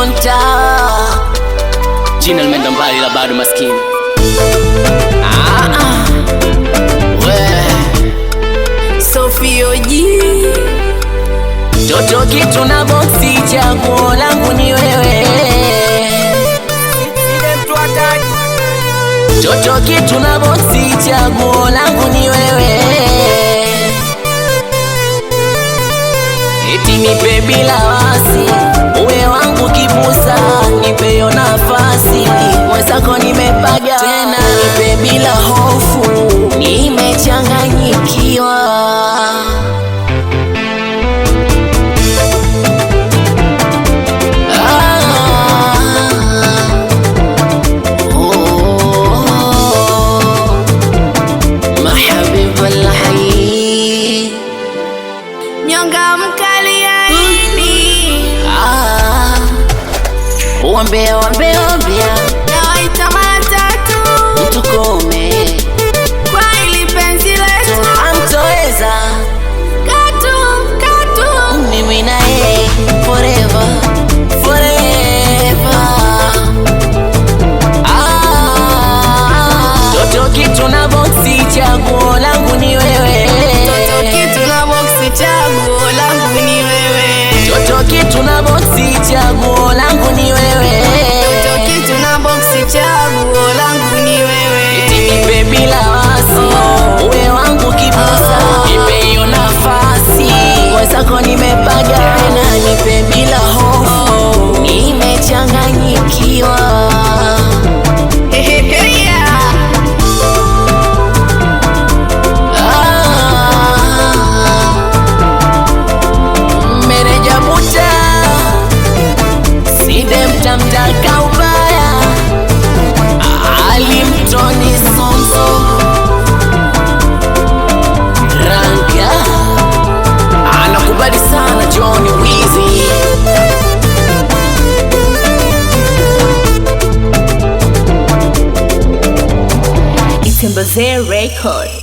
Jonta, jina limeenda mbali la bado maskini. Sofio G, toto kitu na boksi, chaguo langu ni wewe. Toto kitu na boksi, chaguo langu ni wewe. Eti nipe bila wasi, uwe wangu kibusa, nipe yo nafasi, mwenzako nimepaga tena, nipe bila hofu, nimechanganyikiwa. Wambea, wambea, wambea, nawaita matatu mtukome kwa ili penzi letu hamtoweza katu, katu. Mimi na yeye forever, forever. Toto kitu na boksi, chaguo langu ni wewe. Toto kitu na boksi, chaguo langu ni wewe. Toto kitu na boksi, chaguo langu ni wewe. Chaguo langu ni wewe. Eti nipe bila wasi, uwe wangu kibusa, nipe yo nafasi, mwenzako nimepaga na nipe bila hofu, nimechanganyikiwa. Meneja Buta, side mtamtaka ubaya, Alimtoni Sonso Ranka anakubali sana Johnny Weezy. Itembezer Record.